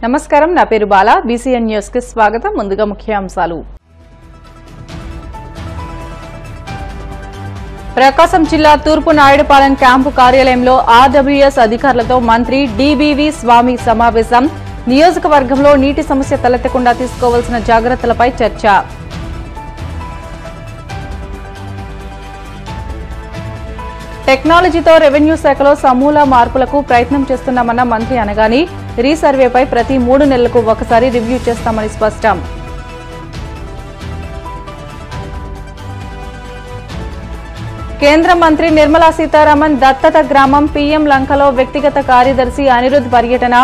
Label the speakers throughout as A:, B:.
A: నమస్కారం, నా పేరు బాలా. బీసీఎన్ న్యూస్ కి స్వాగతం. ముందుగా ముఖ్యాంశాలు. ప్రకాశం జిల్లా తూర్పు నాయుడుపాలెం క్యాంపు కార్యాలయంలో ఆర్డబ్ల్యూఎస్ అధికారులతో మంత్రి డిబివి స్వామి సమావేశం. నియోజకవర్గంలో నీటి సమస్య తలెత్తకుండా తీసుకోవాల్సిన జాగ్రత్తలపై చర్చ. టెక్నాలజీతో రెవెన్యూ శాఖలో సమూల మార్పులకు ప్రయత్నం చేస్తున్నామన్న మంత్రి అనగాని రీసర్వేపై ప్రతి 3 నెలలకు ఒకసారి రివ్యూ చేస్తామని స్పష్టం. కేంద్ర మంత్రి నిర్మలా సీతారామన్ దత్తత గ్రామం పీఎం లంకలో వ్యక్తిగత కార్యదర్శి అనిరుద్ పర్యటన.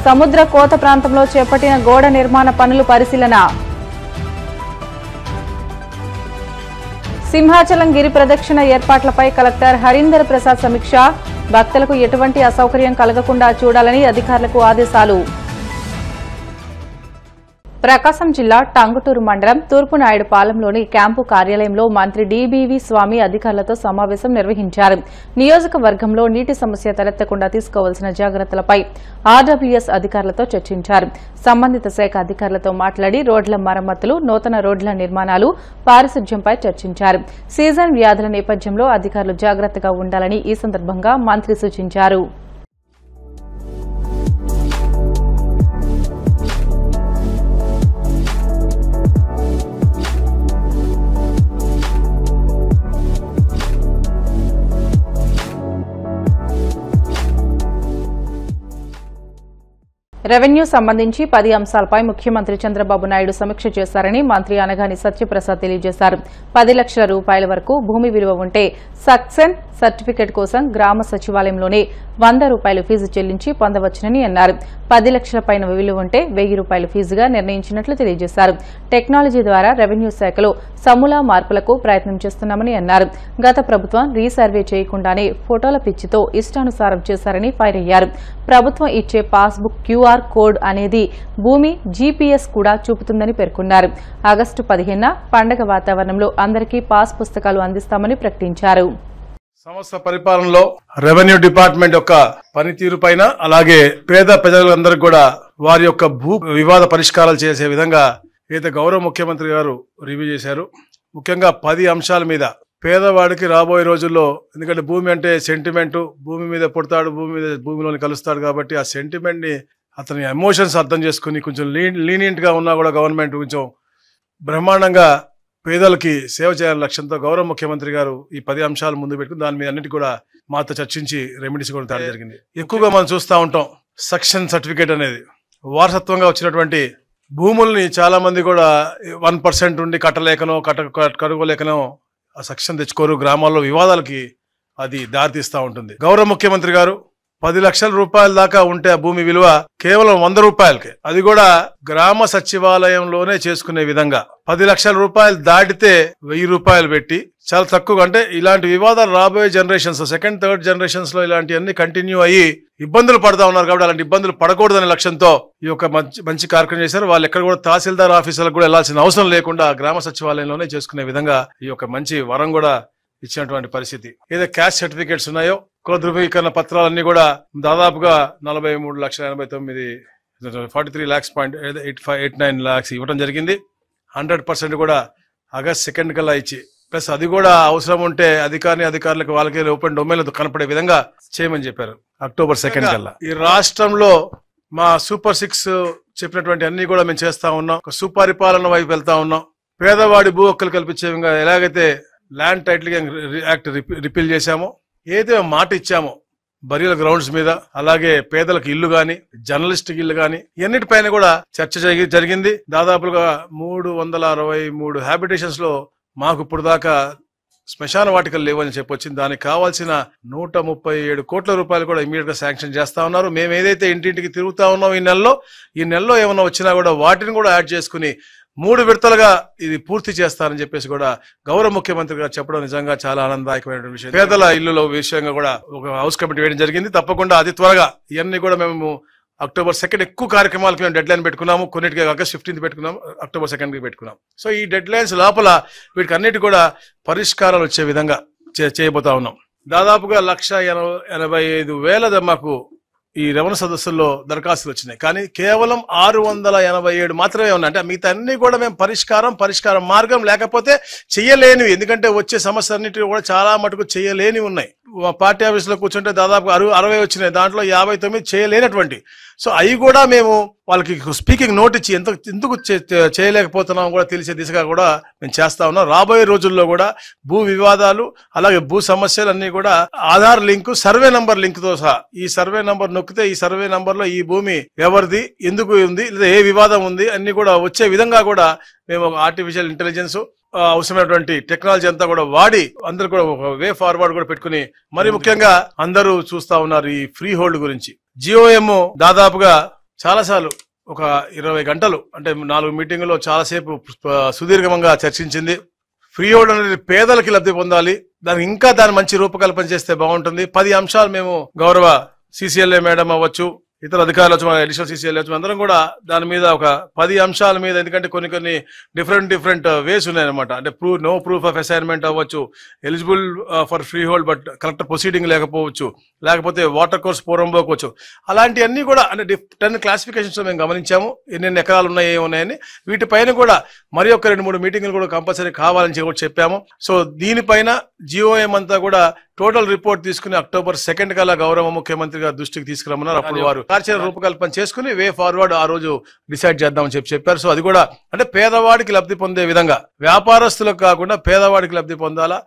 A: సముద్ర కోత ప్రాంతంలో చేపట్టిన గోడ నిర్మాణ పనులు పరిశీలన. సింహాచలం గిరి ప్రదక్షిణ ఏర్పాట్లపై కలెక్టర్ హరీందర్ ప్రసాద్ సమీక్ష. భక్తులకు ఎటువంటి అసౌకర్యం కలగకుండా చూడాలని అధికారులకు ఆదేశాలు. ప్రకాశం జిల్లా టంగుటూరు మండలం తూర్పు నాయుడుపాలెంలోని క్యాంపు కార్యాలయంలో మంత్రి డిబివి స్వామి అధికారులతో సమావేశం నిర్వహించారు. నియోజకవర్గంలో నీటి సమస్య తలెత్తకుండా తీసుకోవాల్సిన జాగ్రత్తలపై ఆర్డబ్ల్యూఎస్ అధికారులతో చర్చించారు. సంబంధిత శాఖ అధికారులతో మాట్లాడి రోడ్ల మరమ్మతులు, నూతన రోడ్ల నిర్మాణాలు, పారిశుధ్యంపై చర్చించారు. సీజన్ వ్యాధుల నేపథ్యంలో అధికారులు జాగ్రత్తగా ఉండాలని ఈ సందర్భంగా మంత్రి సూచించారు. రెవెన్యూ సంబంధించి 10 అంశాలపై ముఖ్యమంత్రి చంద్రబాబు నాయుడు సమీక్ష చేశారని మంత్రి అనగాని సత్యప్రసాద్ తెలియజేశారు. 10 లక్షల రూపాయల వరకు భూమి విలువ ఉంటే సక్సెన్ సర్టిఫికెట్ కోసం గ్రామ సచివాలయంలోనే 100 రూపాయలు ఫీజు చెల్లించి పొందవచ్చునని అన్నారు. 10 లక్షల పైన విలువ ఉంటే 1000 రూపాయలు ఫీజుగా నిర్ణయించినట్లు తెలియజేశారు. టెక్నాలజీ ద్వారా రెవెన్యూ శాఖలో సమూల మార్పులకు ప్రయత్నం చేస్తున్నామని అన్నారు. గత ప్రభుత్వం రీసర్వే చేయకుండానే ఫోటోల పిచ్చితో ఇష్టానుసారం చేశారని ఫైర్ అయ్యారు. ప్రభుత్వం ఇచ్చే పాస్బుక్ క్యూఆర్ కోడ్ అనేది భూమి జీపీఎస్ కూడా చూపుతుందని పేర్కొన్నారు. ఆగస్టు 15న పండగ వాతావరణంలో అందరికీ పాస్ పుస్తకాలు అందిస్తామని ప్రకటించారు.
B: సంస్థ పరిపాలనలో రెవెన్యూ డిపార్ట్మెంట్ యొక్క పనితీరు పైన, అలాగే పేద ప్రజలందరికీ కూడా వారి యొక్క భూ వివాద పరిష్కారాలు చేసే విధంగా ఏదైతే గౌరవ ముఖ్యమంత్రి గారు రివ్యూ చేశారు. ముఖ్యంగా 10 అంశాల మీద పేదవాడికి రాబోయే రోజుల్లో, ఎందుకంటే భూమి అంటే సెంటిమెంట్, భూమి మీద పుడతాడు, భూమిలోని కలుస్తాడు కాబట్టి ఆ సెంటిమెంట్ ని, అతని ఎమోషన్స్ అర్థం చేసుకుని కొంచెం లీనియంట్ గా ఉన్నా కూడా గవర్నమెంట్ కొంచెం బ్రహ్మాండంగా పేదలకి సేవ చేయాలని లక్ష్యంతో గౌరవ ముఖ్యమంత్రి గారు ఈ 10 అంశాలు ముందు పెట్టుకుని దాని మీద అన్నిటి కూడా మాతో చర్చించి రెమెడీస్ కూడా తేవడం జరిగింది. ఎక్కువగా మనం చూస్తూ ఉంటాం సక్సెన్ సర్టిఫికేట్ అనేది వారసత్వంగా వచ్చినటువంటి భూముల్ని చాలా మంది కూడా 1% ఉండి కట్టుకోలేకనో ఆ సక్సెన్ తెచ్చుకోరు. గ్రామాల్లో వివాదాలకి అది దారితీస్తూ ఉంటుంది. గౌరవ ముఖ్యమంత్రి గారు 10 లక్షల రూపాయల దాకా ఉంటే ఆ భూమి విలువ కేవలం 100 రూపాయలకే, అది కూడా గ్రామ సచివాలయంలోనే చేసుకునే విధంగా 10 లక్షల రూపాయలు దాటితే 1000 రూపాయలు పెట్టి చాలా తక్కువ. అంటే ఇలాంటి వివాదాలు రాబోయే జనరేషన్స్, సెకండ్ థర్డ్ జనరేషన్స్ లో ఇలాంటివన్నీ కంటిన్యూ అయ్యి ఇబ్బందులు పడతా ఉన్నారు. కాబట్టి అలాంటి ఇబ్బందులు పడకూడదనే లక్ష్యంతో ఈ యొక్క మంచి కార్యక్రమం చేశారు. వాళ్ళు ఎక్కడ కూడా తహసీల్దార్ ఆఫీసులకు కూడా వెళ్లాల్సిన అవసరం లేకుండా గ్రామ సచివాలయంలోనే చేసుకునే విధంగా ఈ యొక్క మంచి వరం కూడా ఇచ్చినటువంటి పరిస్థితి. ఏదైతే క్యాస్ట్ సర్టిఫికేట్స్ ఉన్నాయో, కుల ధృవీకరణ పత్రాలన్నీ కూడా దాదాపుగా 43,43,43,89 lakhs ఇవ్వడం జరిగింది. 100% కూడా ఆగస్ట్ 2 కల్లా ఇచ్చి, ప్లస్ అది కూడా అవసరం ఉంటే అధికారులకు వాళ్ళకి ఓపెన్ డొమైన్ కనపడే విధంగా చేయమని చెప్పారు. అక్టోబర్ 2 కల్లా ఈ రాష్ట్రంలో మా సూపర్ 6 చెప్పినటువంటి అన్ని కూడా మేము చేస్తా ఉన్నాం. సుపరిపాలన వైపు వెళ్తా ఉన్నాం. పేదవాడి భూ హక్కులు కల్పించే విధంగా ఎలాగైతే ల్యాండ్ టైటిలింగ్ యాక్ట్ రిపీల్ చేశామో, ఏదైతే మాట ఇచ్చామో బరియల్ గ్రౌండ్స్ మీద, అలాగే పేదలకు ఇల్లు గాని, జర్నలిస్ట్ ఇల్లు గాని, ఇన్నిటిపైన కూడా చర్చ జరిగింది. దాదాపుగా 363 హ్యాబిటేషన్స్ లో మాకు ఇప్పుడు దాకా శ్మశాన వాటికలు లేవని చెప్పొచ్చింది. దానికి కావాల్సిన 137 కోట్ల రూపాయలు కూడా ఇమీడియట్ గా శాంక్షన్ చేస్తా ఉన్నారు. మేము ఏదైతే ఇంటింటికి తిరుగుతా ఉన్నాం ఈ నెలలో ఏమన్నా వచ్చినా కూడా వాటిని కూడా యాడ్ చేసుకుని 3 విడతలుగా ఇది పూర్తి చేస్తారని చెప్పేసి కూడా గౌరవ ముఖ్యమంత్రి గారు చెప్పడం నిజంగా చాలా ఆనందదాయకమైన విషయం. పేదల ఇల్లుల విషయంగా కూడా ఒక హౌస్ కమిటీ వేయడం జరిగింది. తప్పకుండా అతి త్వరగా ఇవన్నీ కూడా మేము అక్టోబర్ 2 ఎక్కువ కార్యక్రమాలకు మేము డెడ్ లైన్ పెట్టుకున్నాము. కొన్నిటికి ఆగస్ట్ 15 పెట్టుకున్నాము, అక్టోబర్ 2 పెట్టుకున్నాం. సో ఈ డెడ్ లైన్స్ లోపల వీటికి అన్నిటి కూడా పరిష్కారాలు వచ్చే విధంగా చేయబోతా ఉన్నాం. దాదాపుగా 1,85,000 మాకు ఈ రెవెన్యూ సదస్సుల్లో దరఖాస్తులు వచ్చినాయి. కానీ కేవలం 687 మాత్రమే ఉన్నాయి. అంటే మిగతా అన్ని కూడా మేము పరిష్కారం మార్గం లేకపోతే చెయ్యలేనివి. ఎందుకంటే వచ్చే సమస్యలన్నిటి కూడా చాలా మటుకు చేయలేనివి ఉన్నాయి. పార్టీ ఆఫీసులో కూర్చుంటే దాదాపు 60 వచ్చినాయి, దాంట్లో 59 చేయలేనటువంటి. సో అవి కూడా మేము వాళ్ళకి స్పీకింగ్ నోట్ ఇచ్చి ఎందుకు చేయలేకపోతున్నాం కూడా తెలిసే దిశగా కూడా మేము చేస్తా ఉన్నాం. రాబోయే రోజుల్లో కూడా భూ వివాదాలు అలాగే భూ సమస్యలు అన్ని కూడా Aadhaar link, survey number link తో సహా, ఈ సర్వే నంబర్ నొక్కితే ఈ సర్వే నంబర్ లో ఈ భూమి ఎవరిది, ఎందుకు ఉంది, లేదా ఏ వివాదం ఉంది అన్ని కూడా వచ్చే విధంగా కూడా మేము ఆర్టిఫిషియల్ ఇంటెలిజెన్స్ అవసరమైనటువంటి టెక్నాలజీ అంతా కూడా వాడి అందరు కూడా ఒక వే ఫార్వర్డ్ కూడా పెట్టుకుని, మరి ముఖ్యంగా అందరూ చూస్తా ఉన్నారు ఈ ఫ్రీ హోల్డ్ గురించి. జిఓఎం దాదాపుగా చాలాసార్లు ఒక 20 గంటలు అంటే 4 మీటింగుల్లో చాలాసేపు సుదీర్ఘంగా చర్చించింది. ఫ్రీ హోల్డ్ అనేది పేదలకి లబ్ధి పొందాలి, దానికి ఇంకా దాని మంచి రూపకల్పన చేస్తే బాగుంటుంది. 10 అంశాలు మేము గౌరవ సిసిఎల్ఏ మేడం అవ్వచ్చు, ఇతర అధికారులు వచ్చి, అడిషనల్ సిసిఎల్ వచ్చి అందరం కూడా దాని మీద ఒక 10 అంశాల మీద, ఎందుకంటే కొన్ని డిఫరెంట్ వేస్ ఉన్నాయన్నమాట. అంటే నో ప్రూఫ్ ఆఫ్ అసైన్మెంట్ అవ్వచ్చు, eligible for free hold but collector proceeding లేకపోవచ్చు, లేకపోతే వాటర్ కోర్స్ పోరంపోవచ్చు, అలాంటివన్నీ కూడా అంటే 10 క్లాసిఫికేషన్స్ మేము గమనించాము. ఎన్ని ఎకరాలు ఉన్నాయి, ఏమున్నాయని. వీటిపైన కూడా మరి ఒక 2-3 మీటింగ్లు కూడా కంపల్సరీ కావాలని చెప్పాము. సో దీనిపైన జిఓఎం అంతా కూడా టోటల్ రిపోర్ట్ తీసుకుని అక్టోబర్ 2 కల్లా గౌరవ ముఖ్యమంత్రి గారి దృష్టికి తీసుకురమ్మన్నారు. అప్పుడు వారు కార్యాచరణ రూపకల్పన చేసుకుని వే ఫార్వర్డ్ ఆ రోజు డిసైడ్ చేద్దామని చెప్పారు. సో అది కూడా అంటే పేదవాడికి లబ్ధి పొందే విధంగా, వ్యాపారస్తులకు కాకుండా పేదవాడికి లబ్ధి పొందాలా,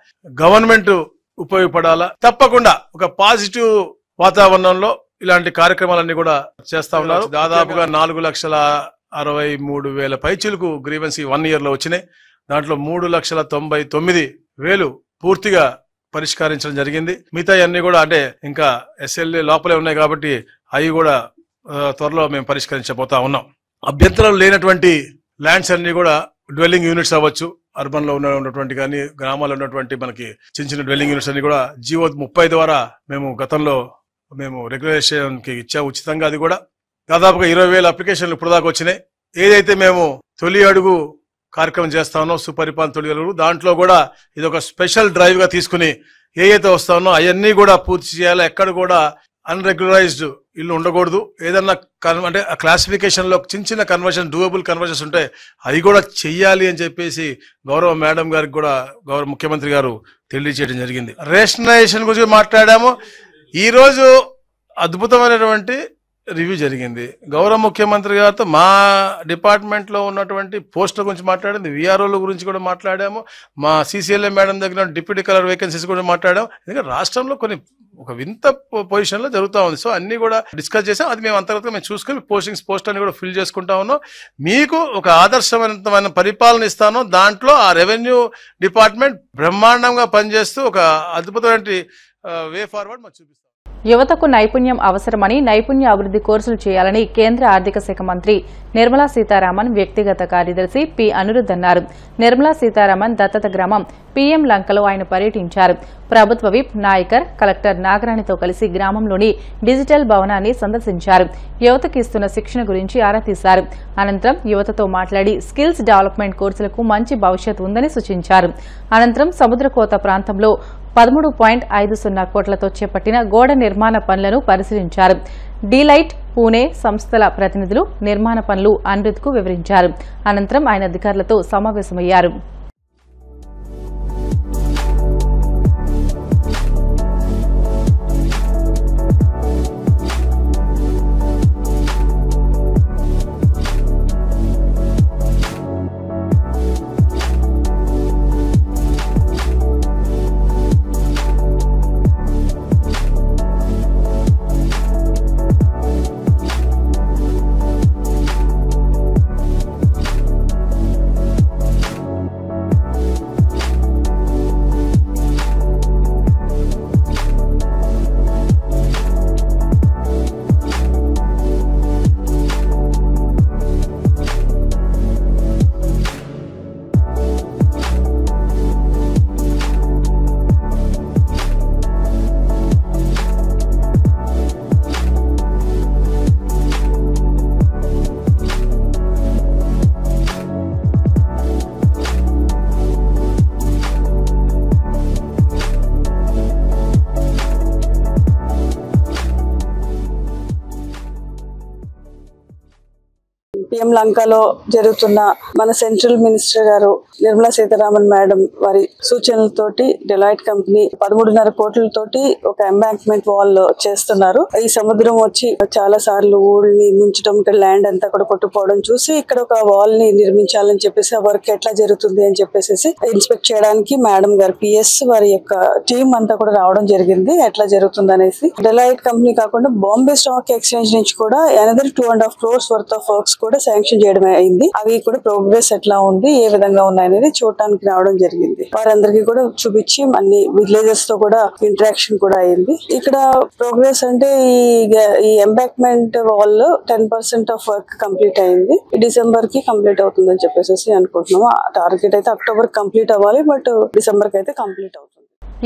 B: గవర్నమెంట్ ఉపయోగపడాలా, తప్పకుండా ఒక పాజిటివ్ వాతావరణంలో ఇలాంటి కార్యక్రమాలన్నీ కూడా చేస్తా ఉన్నారు. దాదాపుగా 4,63,000 పైచిలకు గ్రీవెన్స్ 1 year లో వచ్చినాయి. దాంట్లో 3,99,000 పూర్తిగా పరిష్కరించడం జరిగింది. మిగతా అన్ని కూడా అంటే ఇంకా ఎస్ఎల్ఏ లోపలే ఉన్నాయి కాబట్టి అవి కూడా త్వరలో మేము పరిష్కరించబోతా ఉన్నాం. అభ్యంతరం లేనటువంటి ల్యాండ్స్ అన్ని కూడా డ్వెల్లింగ్ యూనిట్స్ అవ్వచ్చు, అర్బన్ లో ఉన్నటువంటి కానీ గ్రామాల్లో ఉన్నటువంటి మనకి చిన్న డ్వెల్లింగ్ యూనిట్స్ అన్ని కూడా జియో 30 ద్వారా మేము గతంలో రెగ్యులేషన్ కి ఇచ్చా ఉచితంగా. అది కూడా దాదాపుగా 20,000 అప్లికేషన్లు ఇప్పుడు దాకా వచ్చినాయి. ఏదైతే మేము తొలి అడుగు కార్యక్రమం చేస్తా ఉన్నాం, సుపరిపాలన తొలి అడుగు, దాంట్లో కూడా ఇది ఒక స్పెషల్ డ్రైవ్ గా తీసుకుని ఏదైతే వస్తా ఉన్నాం అవన్నీ కూడా పూర్తి చేయాలి. ఎక్కడ కూడా అన్రెగ్యులరైజ్డ్ ఇల్లు ఉండకూడదు. ఏదన్నా అంటే క్లాసిఫికేషన్ లో చిన్న కన్వర్షన్, డూయబుల్ కన్వర్షన్స్ ఉంటాయి, అవి కూడా చెయ్యాలి అని చెప్పేసి గౌరవ మేడం గారికి కూడా గౌరవ ముఖ్యమంత్రి గారు తెలియజేయడం జరిగింది. రేషనలైజేషన్ గురించి మాట్లాడాము. ఈ రోజు అద్భుతమైనటువంటి రివ్యూ జరిగింది. గౌరవ ముఖ్యమంత్రి గారితో మా డిపార్ట్మెంట్ లో ఉన్నటువంటి పోస్టుల గురించి మాట్లాడింది, విఆర్ఓల గురించి కూడా మాట్లాడాము, మా సిసిఎల్ఏ మేడం దగ్గర డిప్యూటీ కలర్ వేకెన్సీస్ కూడా మాట్లాడాము. ఎందుకంటే రాష్ట్రంలో కొన్ని ఒక వింత పొజిషన్ లో జరుగుతూ ఉంది. సో అన్ని కూడా డిస్కస్ చేసాం. అది మేము అంతర్గతంగా మేము చూసుకుని పోస్ట్ అన్ని కూడా ఫిల్ చేసుకుంటా ఉన్నాం. మీకు ఒక ఆదర్శవంతమైన పరిపాలన ఇస్తాను. దాంట్లో ఆ రెవెన్యూ డిపార్ట్మెంట్ బ్రహ్మాండంగా పనిచేస్తూ ఒక అద్భుతమైన వే ఫార్వర్డ్ మాకు చూపిస్తాం.
A: యువతకు నైపుణ్యం అవసరమని నైపుణ్య అభివృద్ది కోర్సులు చేయాలని కేంద్ర ఆర్థిక శాఖ మంత్రి నిర్మలా సీతారామన్ వ్యక్తిగత కార్యదర్శి పి అనిరుద్ అన్నారు. నిర్మలా సీతారామన్ దత్తత గ్రామం పీఎం లంకలో ఆయన పర్యటించారు. ప్రభుత్వ విప్ నాయకర్, కలెక్టర్ నాగరాణితో కలిసి గ్రామంలోని డిజిటల్ భవనాన్ని సందర్శించారు. యువతకు ఇస్తున్న శిక్షణ గురించి ఆరా తీశారు. అనంతరం యువతతో మాట్లాడి స్కిల్స్ డెవలప్మెంట్ కోర్సులకు మంచి భవిష్యత్ ఉందని సూచించారు. అనంతరం సముద్రకోత ప్రాంతంలో 13.50 కోట్లతో చేపట్టిన గోడ నిర్మాణ పనులను పరిశీలించారు. డీలైట్, పూణే సంస్థల ప్రతినిధులు నిర్మాణ పనులు అనిరుద్కు వివరించారు. అనంతరం ఆయన అధికారులతో సమావేశమయ్యారు.
C: పిఎం లంకలో జరుగుతున్న మన సెంట్రల్ మినిస్టర్ గారు నిర్మలా సీతారామన్ మేడం వారి సూచనలతోటి డెలాయిట్ కంపెనీ 13.5 కోట్లతోటి ఒక ఎంబాంక్మెంట్ వాల్ చేస్తున్నారు. ఈ సముద్రం వచ్చి చాలా సార్లు ఊళ్ళని ముంచడం, ఇక్కడ ల్యాండ్ అంతా కూడా కొట్టుకోవడం చూసి ఇక్కడ ఒక వాల్ ని నిర్మించాలని చెప్పేసి ఆ వర్క్ ఎట్లా జరుగుతుంది అని చెప్పేసి ఇన్స్పెక్ట్ చేయడానికి మేడం గారు పిఎస్ వారి యొక్క టీం అంతా కూడా రావడం జరిగింది. ఎట్లా జరుగుతుంది అనేసి డెలాయిట్ కంపెనీ కాకుండా బాంబే స్టాక్ ఎక్స్చేంజ్ నుంచి కూడా another 2.5 crores worth of works కూడా శాంక్షన్ చేయడం అయింది. అవి కూడా ప్రోగ్రెస్ ఎట్లా ఉంది, ఏ విధంగా ఉన్నాయనేది చూడటానికి రావడం జరిగింది. వారందరికీ కూడా చూపించి అన్ని విలేజెస్ తో కూడా ఇంటరాక్షన్ కూడా అయింది. ఇక్కడ ప్రోగ్రెస్ అంటే ఈ embankment wall 10% of work complete అయింది. డిసెంబర్ కి కంప్లీట్ అవుతుందని చెప్పేసి అనుకుంటున్నాము. టార్గెట్ అయితే అక్టోబర్ కంప్లీట్ అవ్వాలి, బట్ డిసెంబర్ కి అయితే కంప్లీట్ అవుతుంది.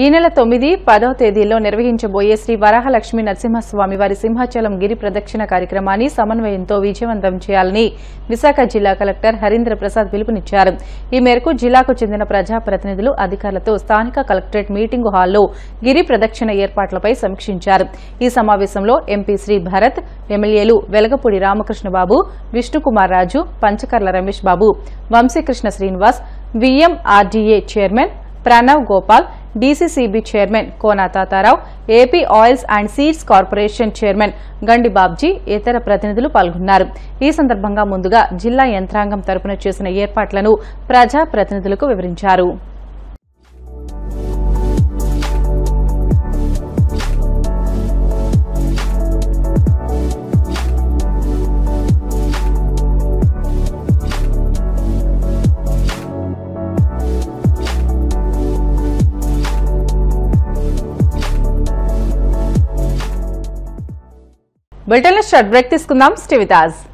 A: ఈ నెల 9, 10వ తేదీల్లో నిర్వహించబోయే శ్రీ వరాహలక్ష్మీ నరసింహస్వామి వారి సింహాచలం గిరి ప్రదక్షిణ కార్యక్రమాన్ని సమన్వయంతో విజయవంతం చేయాలని విశాఖ జిల్లా కలెక్టర్ హరీంద్ర ప్రసాద్ పిలుపునిచ్చారు. ఈ మేరకు జిల్లాకు చెందిన ప్రజాప్రతినిధులు అధికారులతో స్థానిక కలెక్టరేట్ మీటింగు హాల్లో గిరి ప్రదక్షిణ ఏర్పాట్లపై సమీక్షించారు. ఈ సమావేశంలో ఎంపీ శ్రీ భరత్, ఎమ్మెల్యేలు Velagapudi Ramakrishnababu, Vishnukumar Raju, Panchakarla Ramesh Babu, Vamsikrishna Srinivas, VMRDA chairman Pranav Gopal, DCCB chairman Kona Tatarao, AP oils and seeds corporation chairman Gandi Babji, ఇతర ప్రతినిధులు పాల్గొన్నారు. ఈ సందర్భంగా ముందుగా జిల్లా యంత్రాంగం తరపున చేసిన ఏర్పాట్లను ప్రజాప్రతినిధులకు వివరించారు. బులెటిన్లో షార్ట్ బ్రేక్ తీసుకుందాం. Stay with us.